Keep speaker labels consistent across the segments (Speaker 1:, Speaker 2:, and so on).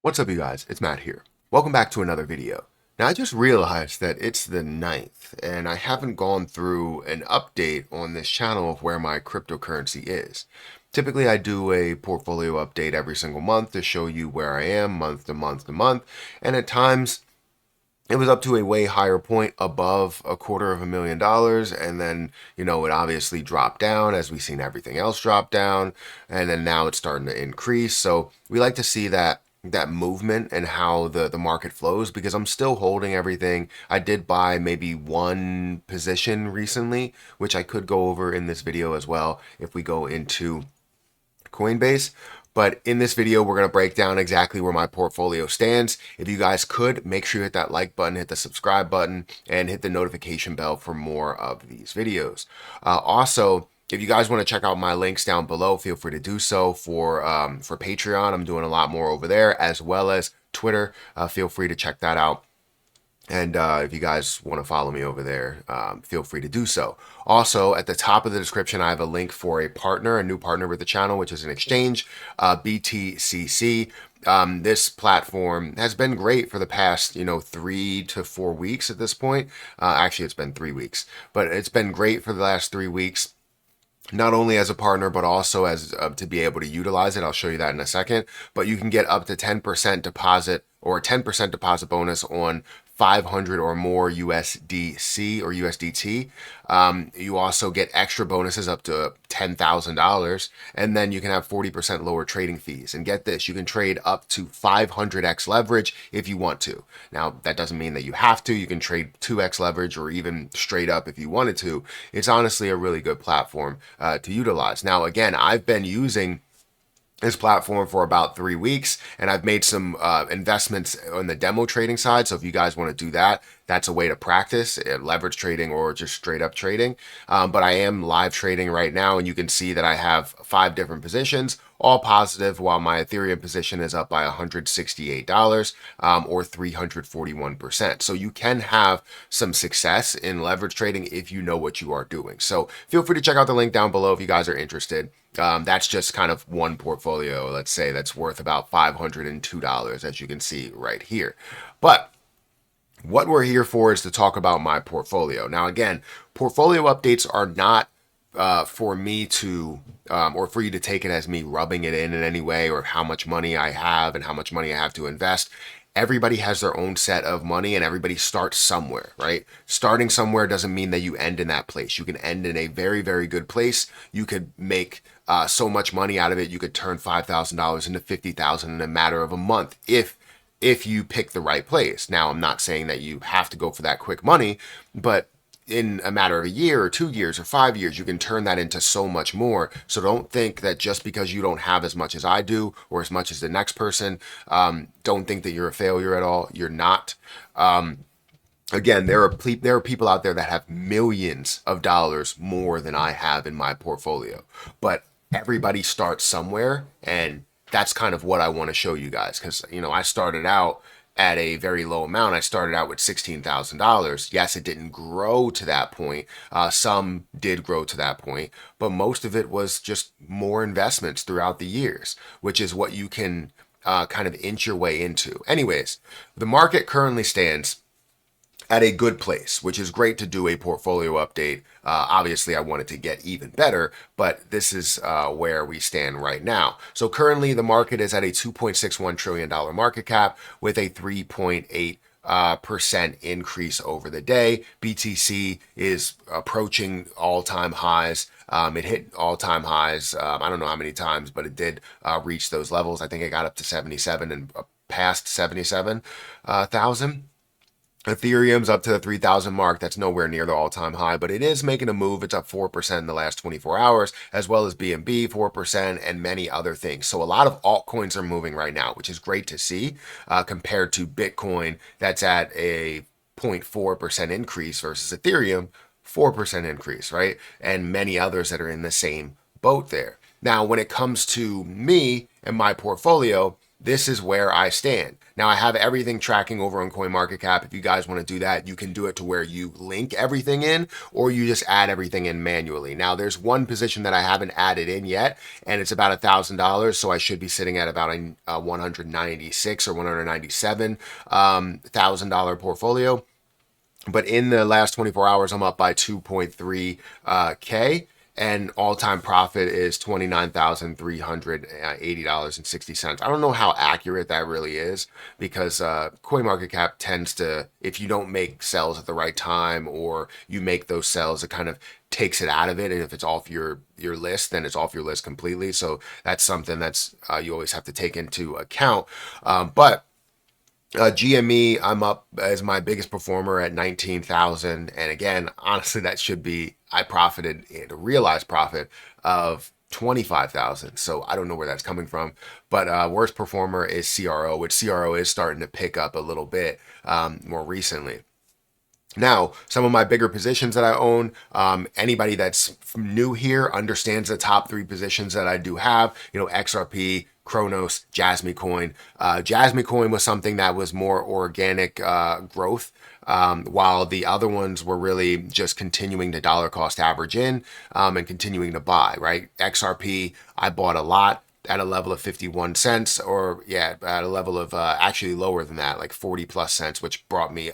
Speaker 1: What's up, you guys? It's Matt here. Welcome back to another video. Now, I just realized that it's the 9th, and I haven't gone through an update on this channel of where my cryptocurrency is. Typically, I do a portfolio update every single month to show you where I am month to month to month, and at times it was up to a way higher point above $250,000, and then it obviously dropped down as we've seen everything else drop down, and then now it's starting to increase. So we like to see that movement and how the market flows, because I'm still holding everything. I did buy maybe one position recently, which I could go over in this video as well if we go into Coinbase. But in this video, we're going to break down exactly where my portfolio stands. If you guys could, make sure you hit that like button, hit the subscribe button, and hit the notification bell for more of these videos. Also, if you guys want to check out my links down below, feel free to do so. For Patreon, I'm doing a lot more over there, as well as Twitter. Feel free to check that out. And if you guys want to follow me over there, feel free to do so. Also, at the top of the description, I have a link for a new partner with the channel, which is an exchange, BTCC. This platform has been great for the past, 3 to 4 weeks at this point. Actually, it's been 3 weeks, but it's been great for the last 3 weeks. Not only as a partner, but also as to be able to utilize it. I'll show you that in a second. But you can get up to 10% deposit or a 10% deposit bonus on 500 or more USDC or USDT. You also get extra bonuses up to $10,000, and then you can have 40% lower trading fees. And get this, you can trade up to 500x leverage if you want to. Now, that doesn't mean that you have to. You can trade 2x leverage or even straight up if you wanted to. It's honestly a really good platform to utilize. Now, again, I've been using this platform for about 3 weeks, and I've made some investments on the demo trading side. So if you guys want to do that, that's a way to practice leverage trading or just straight up trading. But I am live trading right now, and you can see that I have 5 different positions, all positive, while my Ethereum position is up by $168 or 341%. So you can have some success in leverage trading if you know what you are doing. So feel free to check out the link down below if you guys are interested. That's just kind of one portfolio, let's say, that's worth about $502, as you can see right here. But what we're here for is to talk about my portfolio. Now, again, portfolio updates are not for me to, or for you to take it as me rubbing it in any way, or how much money I have and how much money I have to invest. Everybody has their own set of money, and everybody starts somewhere, right? Starting somewhere doesn't mean that you end in that place. You can end in a very, very good place. You could make so much money out of it. You could turn $5,000 into $50,000 in a matter of a month if you pick the right place. Now, I'm not saying that you have to go for that quick money, but in a matter of a year or 2 years or 5 years, you can turn that into so much more. So don't think that just because you don't have as much as I do or as much as the next person, don't think that you're a failure at all. You're not. Again, there are people out there that have millions of dollars more than I have in my portfolio, but everybody starts somewhere, and that's kind of what I want to show you guys, because I started out at a very low amount. I started out with $16,000. Yes, it didn't grow to that point. Some did grow to that point, but most of it was just more investments throughout the years, which is what you can kind of inch your way into. Anyways, the market currently stands at a good place, which is great to do a portfolio update. Obviously, I wanted to get even better, but this is where we stand right now. So currently, the market is at a $2.61 trillion market cap with a 3.8% increase over the day. BTC is approaching all-time highs. It hit all-time highs. I don't know how many times, but it did reach those levels. I think it got up to 77 and past 77,000. Ethereum's up to the 3,000 mark. That's nowhere near the all-time high, but it is making a move. It's up 4% in the last 24 hours, as well as BNB 4% and many other things. So a lot of altcoins are moving right now, which is great to see compared to Bitcoin, that's at a 0.4% increase versus Ethereum 4% increase, right? And many others that are in the same boat there. Now, when it comes to me and my portfolio, this is where I stand. Now I have everything tracking over on CoinMarketCap. If you guys want to do that, you can do it to where you link everything in, or you just add everything in manually. Now there's one position that I haven't added in yet, and it's about $1,000, so I should be sitting at about a 196 or 197 $1,000 portfolio. But in the last 24 hours, I'm up by 2.3K. And all-time profit is $29,380.60. I don't know how accurate that really is, because CoinMarketCap tends to, if you don't make sells at the right time, or you make those sells, it kind of takes it out of it. And if it's off your list, then it's off your list completely. So that's something that's you always have to take into account. But GME, I'm up as my biggest performer at 19,000. And again, honestly, that should be, I profited in a realized profit of 25,000. So I don't know where that's coming from. But worst performer is CRO, which CRO is starting to pick up a little bit more recently. Now, some of my bigger positions that I own, anybody that's new here understands the top 3 positions that I do have, XRP, Kronos, Jasmy Coin. Jasmy Coin was something that was more organic growth, while the other ones were really just continuing to dollar cost average in and continuing to buy, right? XRP, I bought a lot at a level of 51 cents, or at a level of actually lower than that, like 40 plus cents, which brought me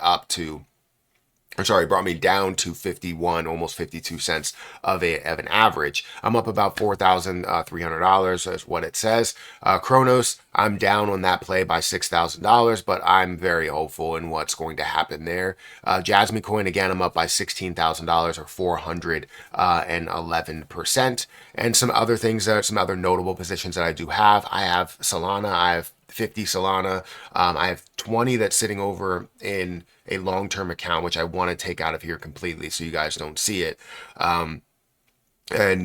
Speaker 1: down to 51, almost 52 cents of an average. I'm up about $4,300 is what it says. Kronos, I'm down on that play by $6,000, but I'm very hopeful in what's going to happen there. Jasmy Coin, again, I'm up by $16,000 or 411%. And some other things, some other notable positions that I do have. I have Solana, I have 50 Solana. I have 20 that's sitting over in a long-term account, which I want to take out of here completely so you guys don't see it. And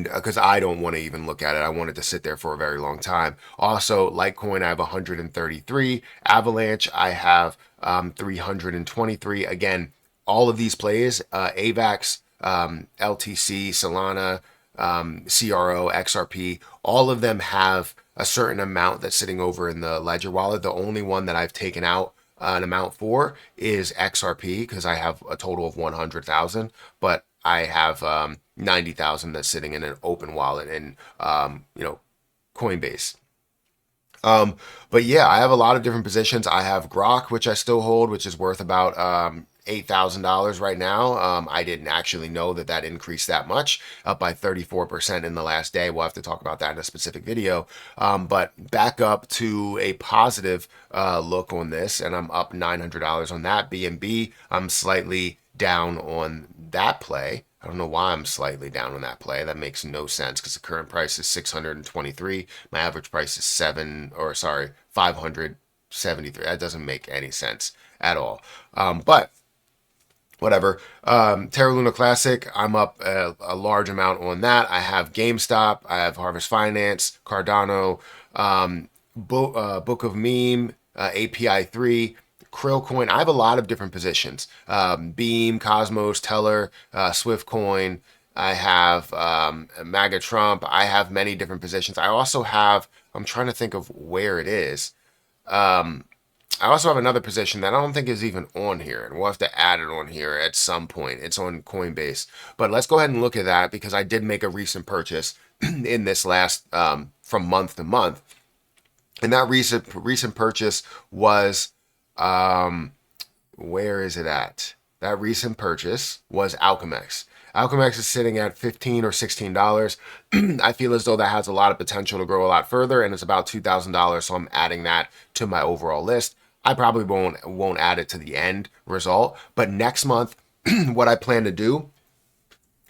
Speaker 1: because I don't want to even look at it, I want it to sit there for a very long time. Also, Litecoin, I have 133. Avalanche, I have 323. Again, all of these plays, AVAX, LTC, Solana, CRO, XRP, all of them have a certain amount that's sitting over in the Ledger wallet. The only one that I've taken out an amount for is XRP, because I have a total of 100,000, but I have 90,000 that's sitting in an open wallet in Coinbase. But yeah, I have a lot of different positions. I have Grok, which I still hold, which is worth about $8,000 right now. I didn't actually know that increased that much, up by 34% in the last day. We'll have to talk about that in a specific video. But back up to a positive look on this, and I'm up $900 on that. BNB, I'm slightly down on that play. I don't know why I'm slightly down on that play. That makes no sense, because the current price is 623. My average price is 573. That doesn't make any sense at all. But whatever. Terra Luna Classic, I'm up a large amount on that. I have GameStop, I have Harvest Finance, Cardano, Book of Meme, API 3, Krillcoin. I have a lot of different positions. Beam, Cosmos, Teller, Swiftcoin. I have MAGA Trump. I have many different positions. I also have, I'm trying to think of where it is. I also have another position that I don't think is even on here, and we'll have to add it on here at some point. It's on Coinbase. But let's go ahead and look at that, because I did make a recent purchase in this last, from month to month. And that recent purchase was, where is it at? That recent purchase was Alchemex. Alchemex is sitting at $15 or $16. I feel as though that has a lot of potential to grow a lot further, and it's about $2,000, so I'm adding that to my overall list. I probably won't add it to the end result, but next month, what I plan to do,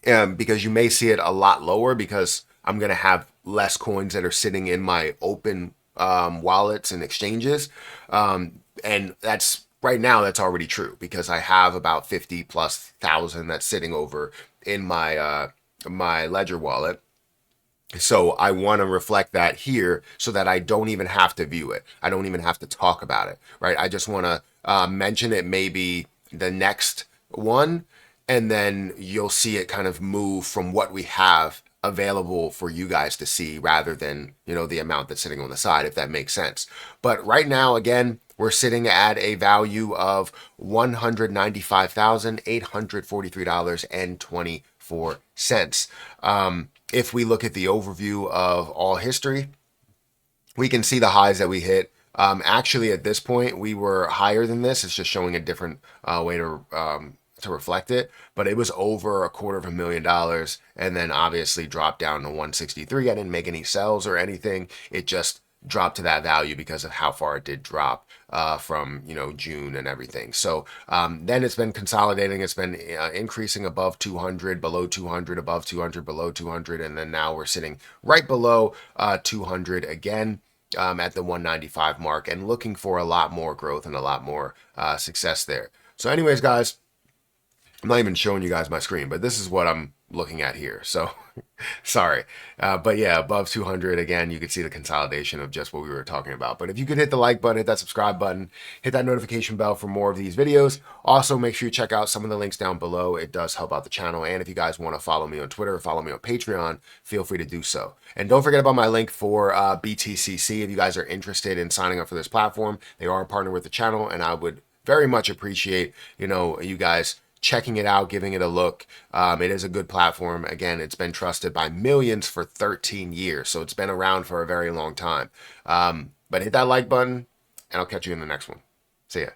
Speaker 1: because you may see it a lot lower, because I'm going to have less coins that are sitting in my open wallets and exchanges, and that's right now, that's already true, because I have about 50 plus thousand that's sitting over in my my Ledger wallet. So I want to reflect that here, so that I don't even have to view it. I don't even have to talk about it, right? I just want to mention it, maybe the next one, and then you'll see it kind of move from what we have available for you guys to see rather than, the amount that's sitting on the side, if that makes sense. But right now, again, we're sitting at a value of $195,843.24. If we look at the overview of all history, we can see the highs that we hit. Actually, at this point, we were higher than this. It's just showing a different way to reflect it, but it was over $250,000, and then obviously dropped down to 163. I didn't make any sells or anything. It just dropped to that value because of how far it did drop from June and everything. So then it's been consolidating. It's been increasing above 200, below 200, above 200, below 200, and then now we're sitting right below 200 again. At the 195 mark, and looking for a lot more growth and a lot more success there. So anyways, guys, I'm not even showing you guys my screen, but this is what I'm looking at here. So sorry. But yeah, above 200, again, you can see the consolidation of just what we were talking about. But if you could hit the like button, hit that subscribe button, hit that notification bell for more of these videos. Also, make sure you check out some of the links down below. It does help out the channel. And if you guys want to follow me on Twitter or follow me on Patreon, feel free to do so. And don't forget about my link for BTCC. If you guys are interested in signing up for this platform, they are a partner with the channel, and I would very much appreciate, you guys checking it out, giving it a look. It is a good platform. Again, it's been trusted by millions for 13 years, so it's been around for a very long time. But hit that like button, and I'll catch you in the next one. See ya.